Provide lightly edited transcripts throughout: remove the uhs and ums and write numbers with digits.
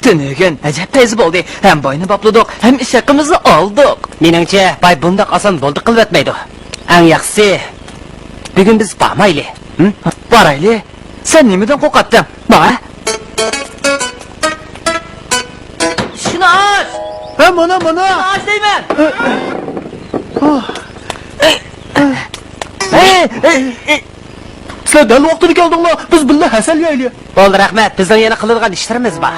Tünügün acayip tez oldu. Hem boyunu bapladık, hem iş hakkımızı aldık. Menimce, bay bundaq asan buldu qilib etmeydi. En yaxşisi, bugün biz barmaylı. Baraylı? Sen nimeden qo'rqatding? Bana? Şunu aç! Ha, mana. Aç deyman! Sizlar dal vaqtida keldinglar. Biz birga hasal yeyli. Bo'ldi, rahmat. Bizning yana qiladigan ishlarimiz bor.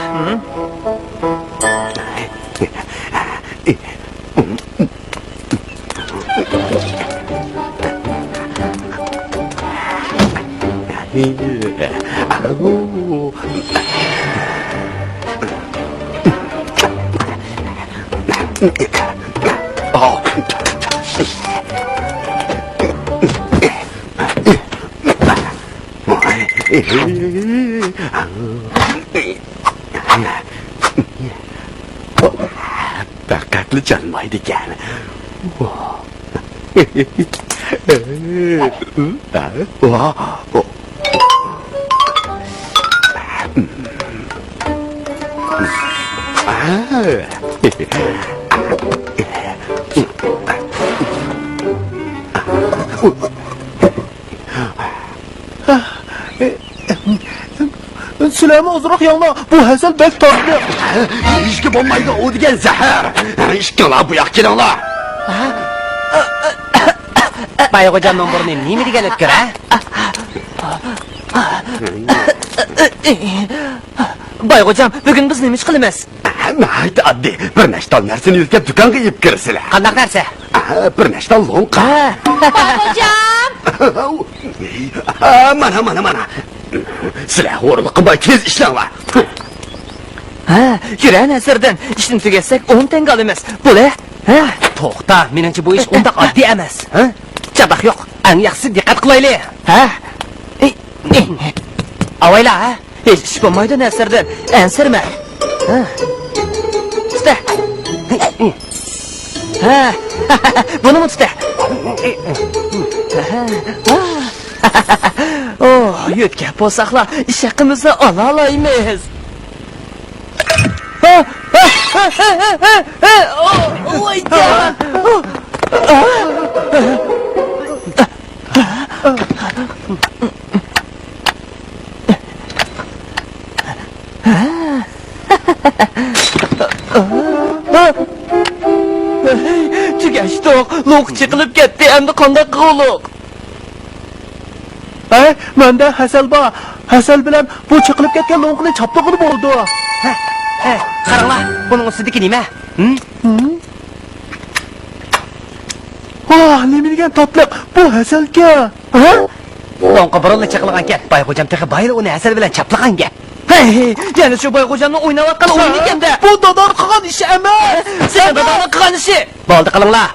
Dikkatli canmaydı yani. Süleyman ozroq yangla. Bu hasal bek tatlı. İşki bombaydı o diyen zehir. İşkilar bu yak kelinglar. Bay hocamning burni nima degan o'tkir, ha? Bay hocam, bugun biz nima ish qilamiz? Mayli oddiy bir nechta narsani yuzlab do'konga yeb kirsizlar. Qanday narsa? Bir nechta lonqa. Bay hocam! Mana. Sizlar o'rliqqa tez ishlanglar. Ha, yura nasirdan. Ishni tugatsak 10 tanga olamiz. Bo'la? Ha? To'xta, meningcha bu ish undaq oddiy emas. Ha? Jabaq yo'q. Eng yaxshisi diqqat qilaylik. Ha? Avayla, ha? Hech ish bo'lmaydi nasirdan. Ansirma. Ha? Tuta. Ha? Buni tuta. Oh, yutgan bo'lsaqlar, ish haqimizni ola olamiz. Voy jon! Tugashdiq, lo'qchi qilib ketdi, endi qanday qildik? Menda hasal bor. Hasal bilan bu chiqilib ketgan lo'nqini choplig'i bo'ldi. Qaranglar, buning ustidagi nima? Nima degan tatliq? Bu hasalga. Lo'nqa birolla chiqilgan gap. Bay hojam texa bayra uni hasal bilan chaplagan gap. Hey, yana shu bay hojamning o'ynayotgan o'yin ekanda. Bu dodor qilgan ishi emas. Sen dodorning qilgan ishi. Bo'ldi, qilinglar.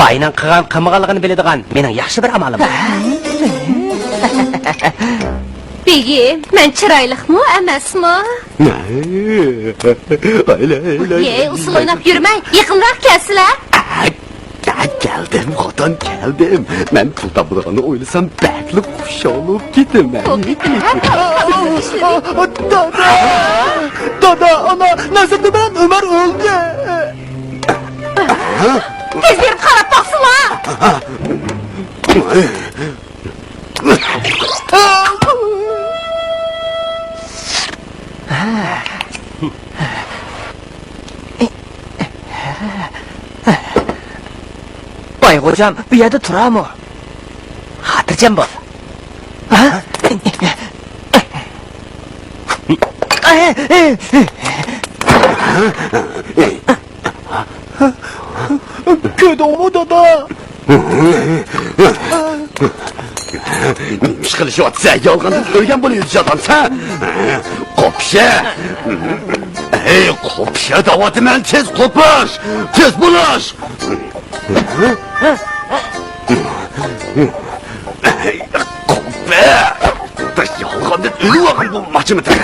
Bayning qilgan qilmaganligini biladigan mening yaxshi bir amalim bor. Begim, men chiroyliqmi, emasmi? Ye, usul o'ynab yurmang, yaqinroq kelsizlar. Geldim, xotin geldim. Men pul topadiganni o'ylasam, bakli xusholib ketaman. Dada, ana, Nazirda bilan Umar o'ldi. Tez berib qarab boqsinglar. Bay hocam, bu yerda turami? Xotirjam bo'l. Ko'rdingmi, dada? ish qilishyapsa yolg'ondan o'lgan bo'lib yurishyotamsan qo'psha ey qo'psha davotiman tez qo'pish tez bo'lish qo'ppa bir yolg'ondan o'lib bo'lmoqchimisan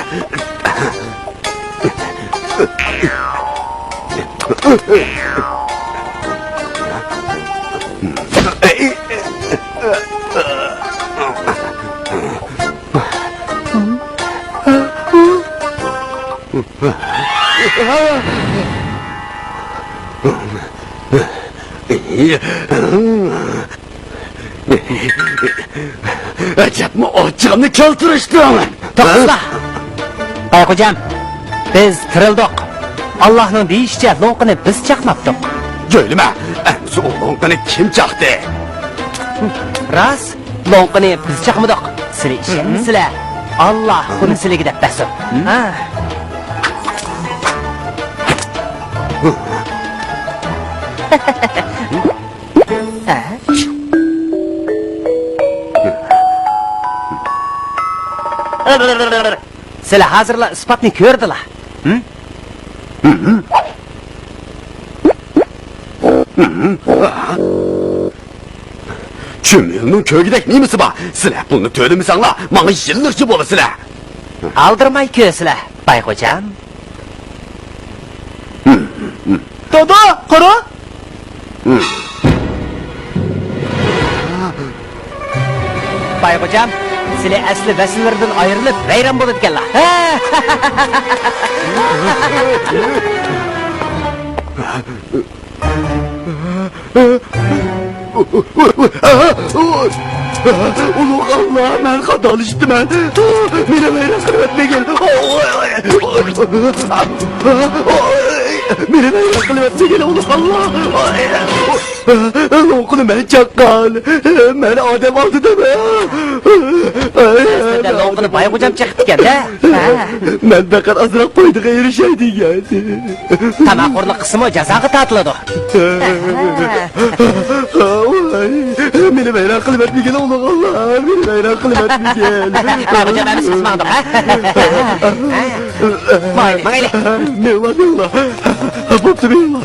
Acabmi ochig'imni keltirishdim. To'xta. Bayxo'jam, biz tirildik. Allohning deyishicha lo'nqini biz chaqmabdik. Jo'ylima, shu lo'nqini kim chaqdi? Ras, lo'nqini biz chaqmadik. Sizlar ishonasizlar. Alloh buni sizlarga deb bersin. Ha. Sizlar hozirlar isbotni ko'rdilar. Chumilning ko'gidek nimasi bor? Sizlar pulni to'lamasanglar, menga yillarcha bo'lasizlar. Aldirmay ko'rsizlar, Bayxo'jam. Dada, qara. Bayxo'jam, sizlar asli vasillardan ayrilib vayron bo'ladiganlar. Ulug' Allah, men xatolashdiman. Meni vayron qilib o'tmagin. Meni vayron qilib o'tmagin, ulug' Allah. Lo'nqini men chaqqan. Men odam oldidaman. Aslida lo'nqini Bayxo'jam chaqibdi-da. Men faqat azroq foydaga erishay degan. Tamaqurlik qismi jazoga tortiladi. Meni vayron qilib o'tmagin, ulug' Allah. Meni vayron qilib o'tmagin. Bayxo'jam meni qismangdi. Mayli. Mevla. Bo'pti mevla.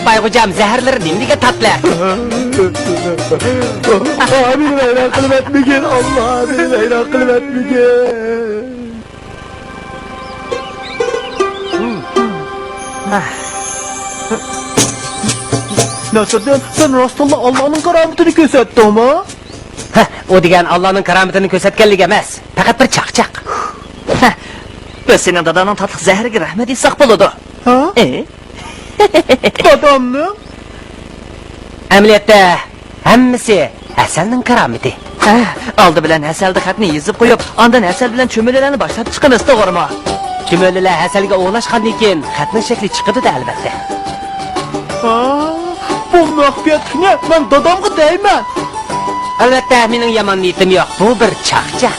Bayxo'jam zaharlari nimniga tatli? Meni vayron qilib o'tmagin, Allah. Meni vayron qilib o'tmagin. Nasriddin, sen rostilla Allohning karomatini ko'rsatdingmi? O degan Allohning karomatini ko'rsatganligi emas, faqat bir chaqchaq. Biz sening dadaning tatliq zahriga rahmat etsak bo'ladi. Ha? Dadamni? Amaliyotda hammasi Hasanning karomati. Oldi bilan Hasalni xatni yozib qo'yib, ondan Hasal bilan cho'millarni boshlab chiqamiz, to'g'rimi? Cho'millar Hasalga o'g'lashgandan keyin xatning shakli chiqadi-da albatta. Ha? Bu maxfiyatni men dadamga deyman. Albatta mening yomon niyatim yo'q. Bu bir chaqchaq.